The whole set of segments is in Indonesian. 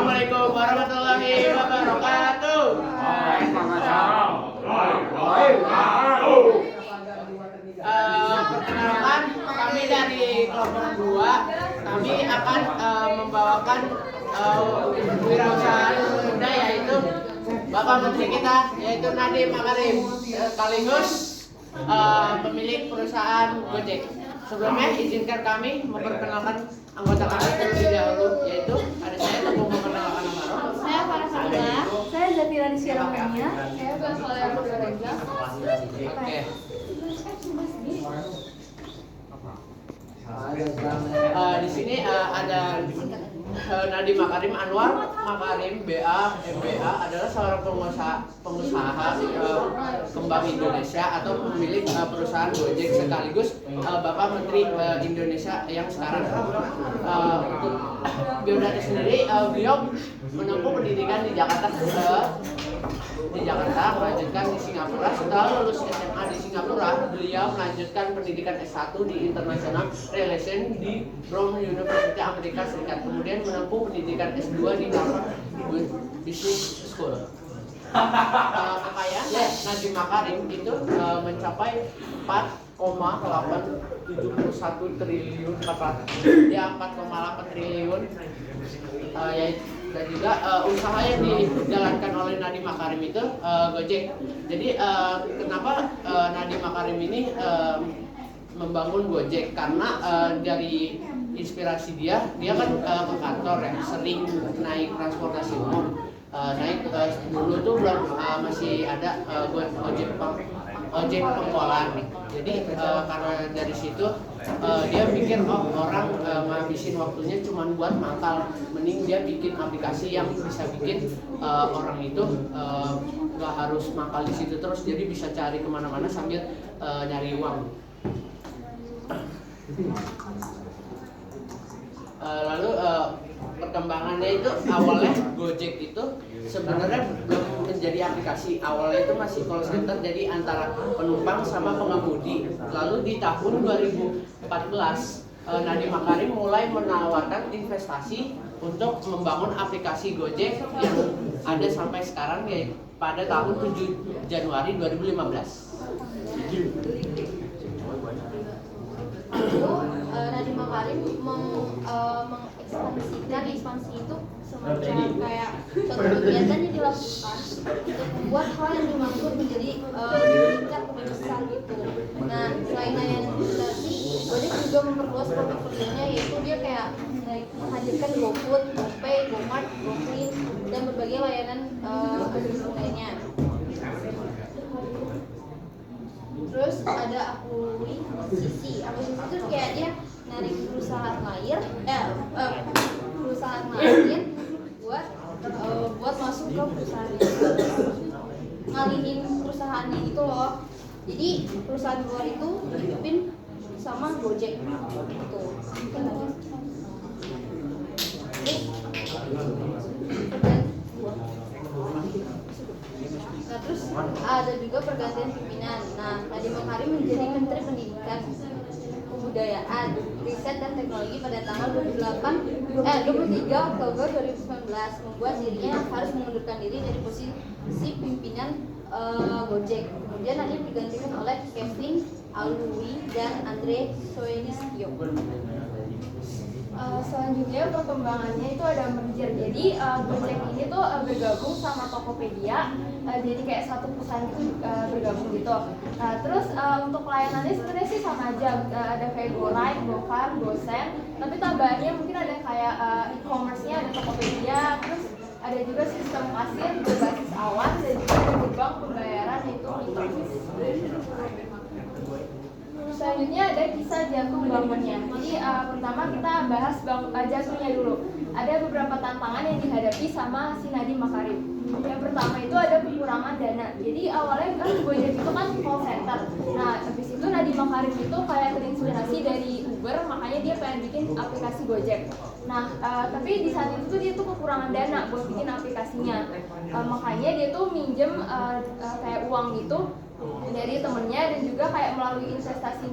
Assalamualaikum warahmatullahi wabarakatuh. Perkenalkan, kami dari kelompok 2. Kami akan membawakan wirausahaan muda, yaitu Bapak Menteri kita, yaitu Nadiem Makarim, sekaligus pemilik perusahaan Gojek. Sebelumnya izinkan kami memperkenalkan anggota kami terlebih dahulu, yaitu ada saya Tepung memperkenalkan nama. Saya Farah Sabila, saya Zatira Nisyaramania, saya Basoleh Reza. Oke. Di sini ada Nadiem Makarim Anwar Makarim, BA, MBA adalah seorang pengusaha kembang Indonesia atau pemilik perusahaan Gojek, sekaligus Bapak Menteri Indonesia yang sekarang. Untuk biodata sendiri, beliau menempuh pendidikan di Jakarta, melanjutkan di Singapura. Setelah lulus SMA di Singapura, beliau melanjutkan pendidikan S1 di International Relations di Brown University Amerika Serikat. Kemudian menempuh pendidikan S2 di Harvard Business School. Kekayaan Nadiem Makarim itu mencapai 4,871 triliun, 4,8 triliun, dan juga usaha yang dijalankan oleh Nadiem Makarim itu Gojek. Jadi kenapa Nadiem Makarim ini membangun Gojek? Karena dari inspirasi dia kan ke kantor ya, sering naik transportasi umum. Dulu tuh belum masih ada ojek pengkolan. Jadi karena dari situ dia pikir orang ngabisin waktunya cuma buat mangkal, mending dia bikin aplikasi yang bisa bikin orang itu nggak harus mangkal di situ terus, jadi bisa cari kemana-mana sambil nyari uang. Lalu perkembangannya itu awalnya Gojek itu sebenarnya belum menjadi aplikasi. Awalnya itu masih call center, jadi antara penumpang sama pengemudi. Lalu di tahun 2014 Nadiem Makarim mulai menawarkan investasi untuk membangun aplikasi Gojek yang ada sampai sekarang, ya, pada tahun 7 Januari 2015. Nadiem Makarim mengekspansikan ekspansi itu semacam kayak suatu kegiatan yang dilakukan untuk membuat hal yang dimaksud menjadi meningkat lebih besar gitu. Nah, selain layanan investasi, Gojek juga memperluas portofolionya, yaitu dia kayak menghadirkan GoFood, GoPay, GoMart, GoClean, dan berbagai layanan lainnya. Terus ada akuisisi itu kayak dia narik perusahaan lain buat masuk ke perusahaan itu, ngalihin perusahaannya gitu loh. Jadi perusahaan luar itu dipimpin sama Gojek gitu. Nah, terus ada juga pergantian pimpinan. Nah, Nadiem Makarim menjadi Menteri Pendidikan, Kebudayaan, Riset dan Teknologi pada tanggal 23 Oktober 2019, membuat dirinya harus mengundurkan diri dari posisi pimpinan Gojek. Kemudian Nadiem digantikan oleh Kevin Alwi dan Andre Soelistyo. Selanjutnya perkembangannya itu ada merger. Jadi Gojek ini tuh bergabung sama Tokopedia, jadi kayak satu perusahaan itu bergabung gitu. Nah, terus untuk layanannya sebenarnya sih sama aja, ada kayak GoRide, GoCar, GoSend, tapi tambahannya mungkin ada kayak e-commerce-nya, ada Tokopedia, terus ada juga sistem kasir berbasis awan, dan juga ada gerbang pembayaran itu e-commerce. Selanjutnya ada kisah jatuh bangunnya. Jadi pertama kita bahas jatuhnya dulu. Ada beberapa tantangan yang dihadapi sama si Nadiem Makarim. Yang pertama itu ada kekurangan dana. Jadi awalnya kan Gojek itu kan call center. Nah, habis itu Nadiem Makarim itu kayak terinspirasi dari Uber, makanya dia pengen bikin aplikasi Gojek. Nah, tapi di saat itu tuh dia tuh kekurangan dana buat bikin aplikasinya. Makanya dia tuh minjem kayak uang gitu dari temennya, dan juga kayak melalui investasi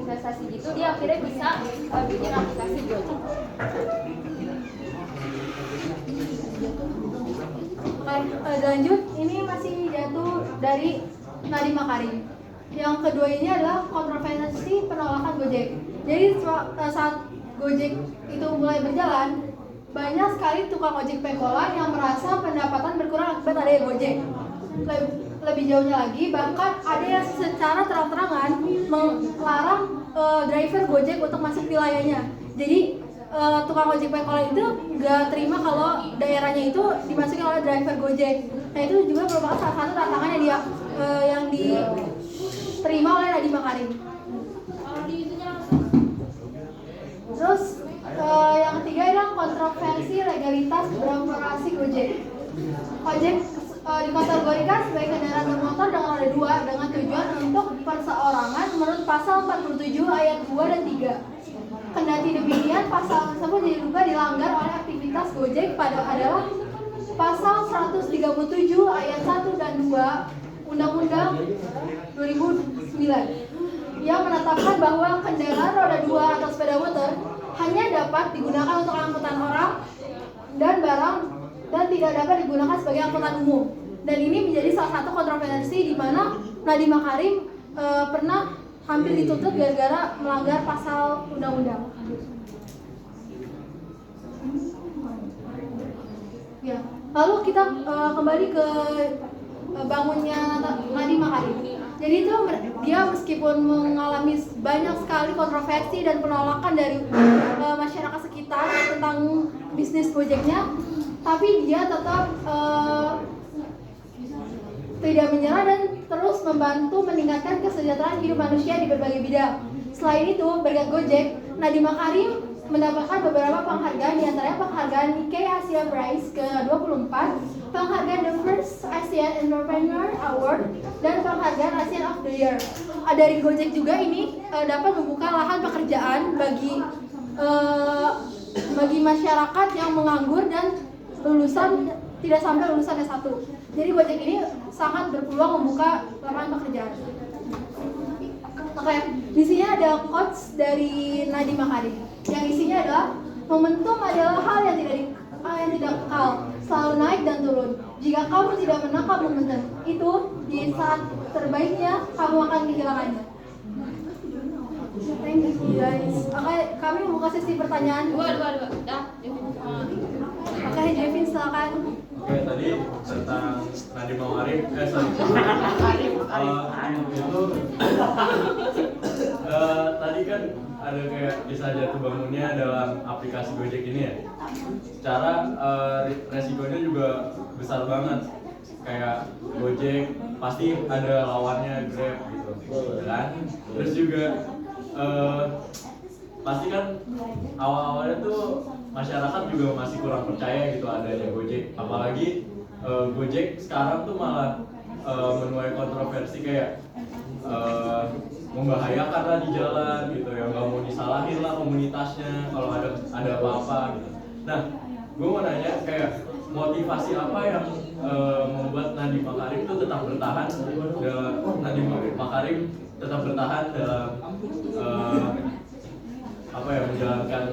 gitu dia akhirnya bisa bikin aplikasi Gojek. lanjut, ini masih jatuh dari Nadiem Makarim. Yang kedua ini adalah kontroversi penolakan Gojek. Jadi saat Gojek itu mulai berjalan, banyak sekali tukang ojek pengkolan yang merasa pendapatan berkurang akibat adanya Gojek. Lebih jauhnya lagi, bahkan ada yang secara terang-terangan melarang driver Gojek untuk masuk wilayahnya. Jadi tukang ojek pengkolan itu nggak terima kalau daerahnya itu dimasuki oleh driver Gojek. Nah itu juga merupakan salah satu tantangan yang diterima oleh Nadiem Makarim. Terus yang ketiga adalah kontroversi legalitas beroperasi Gojek. Gojek dikategorikan sebagai kendaraan bermotor dengan roda 2 dengan tujuan untuk perseorangan menurut pasal 47 ayat 2 dan 3. Kendati demikian, pasal tersebut diduga dilanggar oleh aktivitas Gojek adalah pasal 137 ayat 1 dan 2 Undang-Undang 2009 yang menetapkan bahwa kendaraan roda 2 atau sepeda motor hanya dapat digunakan untuk angkutan orang dan barang dan tidak dapat digunakan sebagai angkutan umum. Dan ini menjadi salah satu kontroversi di mana Nadiem Makarim pernah hampir dituntut gara-gara melanggar pasal undang-undang. Ya, lalu kita kembali ke bangunnya Nadiem Makarim. Jadi itu dia meskipun mengalami banyak sekali kontroversi dan penolakan dari masyarakat sekitar tentang bisnis Gojeknya, tapi dia tetap tidak menyerah dan terus membantu meningkatkan kesejahteraan hidup manusia di berbagai bidang. Selain itu, berkat Gojek, Nadiem Makarim mendapatkan beberapa penghargaan, diantaranya penghargaan Nikkei Asia Prize ke-24, penghargaan The First Asian Entrepreneur Award, dan penghargaan ASEAN of the Year. Dari Gojek juga ini dapat membuka lahan pekerjaan bagi masyarakat yang menganggur dan tidak sampai lulusan S1. Jadi Gojek ini sangat berpeluang membuka lapangan pekerjaan. Oke, di sini ada quotes dari Nadiem Makarim. Yang isinya adalah momentum adalah hal yang tidak kekal, selalu naik dan turun. Jika kamu tidak menangkap momentum itu, di saat terbaiknya kamu akan kehilangannya. Thank you guys. Oke, kami membuka sesi pertanyaan. Dua. Oke, Jevin silakan. Oke, tadi tentang Nadiem Makarim, tadi kan ada kayak kisah jatuh bangunnya dalam aplikasi Gojek ini ya. Secara resikonya juga besar banget. Kayak Gojek pasti ada lawannya Grab gitu, kan? Terus juga pasti kan awal-awalnya tuh masyarakat juga masih kurang percaya gitu adanya Gojek, apalagi Gojek sekarang tuh malah menuai kontroversi kayak membahayakan lah di jalan gitu, yang nggak mau disalahin lah komunitasnya kalau ada apa-apa gitu. Nah, gue mau nanya kayak motivasi apa yang membuat Nadiem Makarim tuh tetap bertahan dalam menjalankan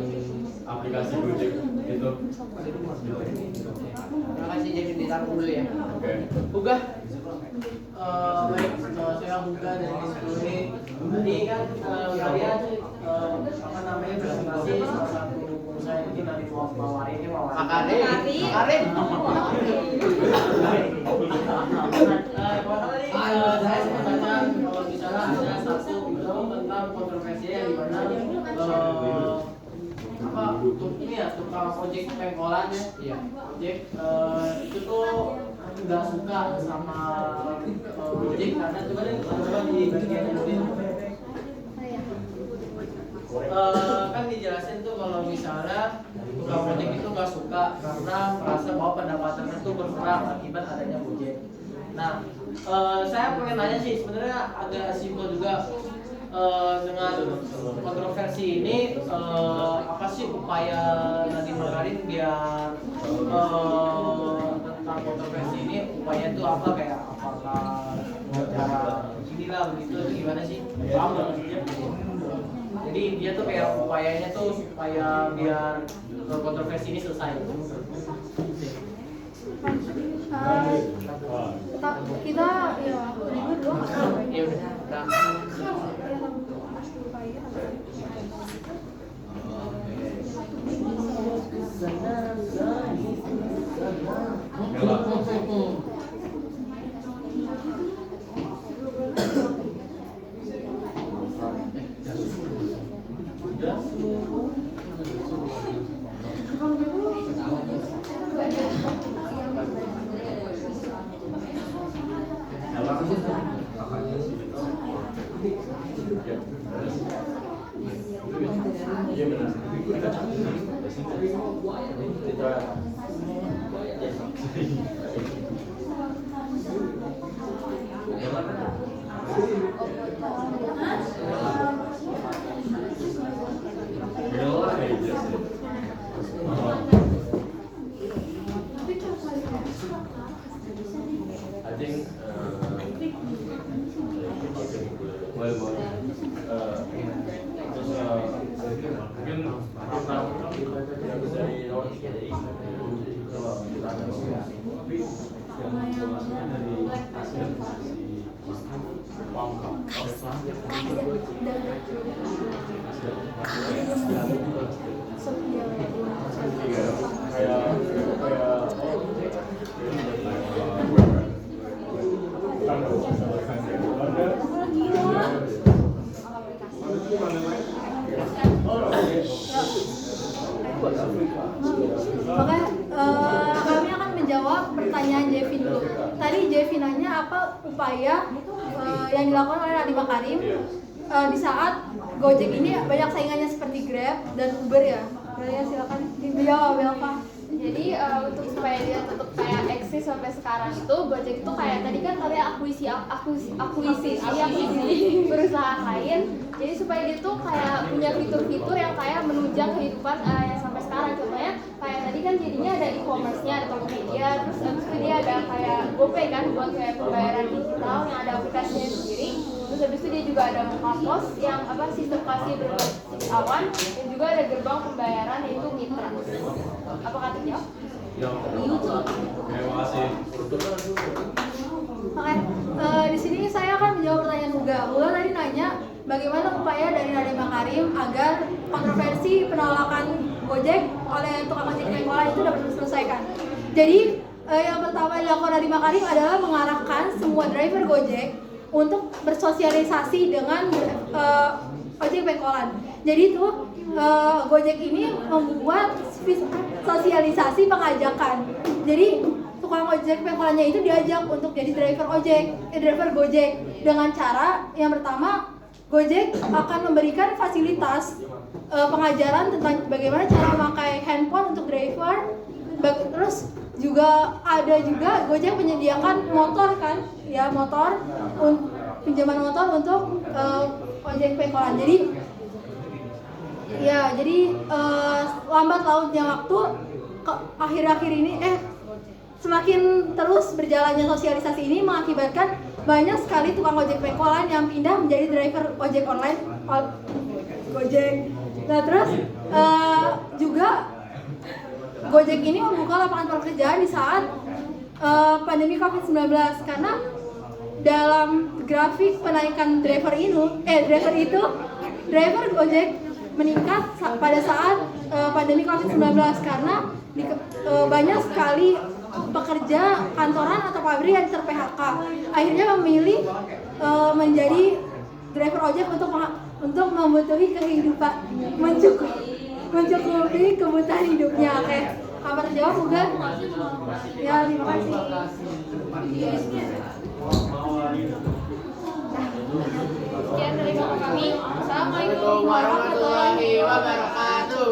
aplikasi Gojek itu. Terima kasih, jadi ditaruh dulu ya. Oke. Huga. Baik, saya Huga dari Discovery. Tadi kan kalian presentasi salah satu pengusaha ini dari Makarim. Saya sebenarnya kalau bicara ada satu video tentang kontroversi yang dimana tukang ojek pengkolan ya, ojek itu tuh nggak suka sama ojek karena itu kan di bagian kan dijelasin tuh kalau misalnya tukang ojek itu nggak suka karena merasa bahwa pendapatannya itu berkurang akibat adanya ojek. Nah, saya pengen nanya sih, sebenarnya agak simpel juga dengan kontroversi ini, apa sih upaya Nadiem Makarim biar tentang kontroversi ini, upaya itu apa, kayak apakah cara inilah begitu, gimana sih? Paham nggak maksudnya? Jadi dia tuh kayak upayanya tuh supaya biar kontroversi ini selesai. kita ya ribut doang. Ya udah. Nah. Iya benar. I think boleh terus mungkin dari lawan kalau kita ada tapi yang informasinya dari hasil Oke, kami akan menjawab pertanyaan Jevin dulu. Tadi Jevin nanya apa upaya yang dilakukan oleh Nadiem Makarim di saat Gojek ini banyak saingannya seperti Grab dan Uber ya. Ya silakan dijawab Belva. Jadi untuk supaya dia tetap kayak eksis sampai sekarang itu, Gojek itu kayak tadi kan katanya akuisisi perusahaan lain. Jadi supaya dia tuh kayak punya fitur-fitur yang kayak menunjang kehidupan yang sampai sekarang. Contohnya kayak tadi kan jadinya ada e-commerce-nya, ada Tokopedia, terus abis itu dia ada kayak GoPay kan buat kayak pembayaran digital yang ada aplikasinya sendiri. Terus habis itu dia juga ada Mukapos yang sistem kasih berbasis awan, dan juga ada gerbang pembayaran yaitu Mitra. Apa kata dia? Terima kasih. Oke, di sini saya akan menjawab pertanyaan Uga. Uga tadi nanya bagaimana upaya dari Nadiem Makarim agar kontroversi penolakan Gojek oleh tukang ojek pengkolan itu dapat diselesaikan. Jadi yang pertama dilakukan Nadiem Makarim adalah mengarahkan semua driver Gojek untuk bersosialisasi dengan ojek pengkolan. Jadi itu Gojek ini membuat sosialisasi pengajakan. Jadi tukang ojek pengkolannya itu diajak untuk jadi driver Gojek dengan cara yang pertama Gojek akan memberikan fasilitas pengajaran tentang bagaimana cara memakai handphone untuk driver. Terus juga Gojek menyediakan motor kan, ya pinjaman motor untuk ojek pengkolan. Jadi lambat lautnya waktu akhir-akhir ini semakin terus berjalannya sosialisasi ini mengakibatkan banyak sekali tukang ojek pengkolan yang pindah menjadi driver ojek online Gojek. Nah terus juga Gojek ini membuka lapangan pekerjaan di saat pandemi COVID-19 karena dalam grafik penaikan driver Gojek meningkat pada saat pandemi COVID-19 karena banyak sekali pekerja kantoran atau pabrik yang ter-PHK. Akhirnya memilih menjadi driver ojek untuk membutuhi kehidupan, mencukupi kebutuhan hidupnya. Oke, apa terjawab bukan? Ya, terima kasih. Sekian dari kami. Assalamualaikum warahmatullahi wabarakatuh.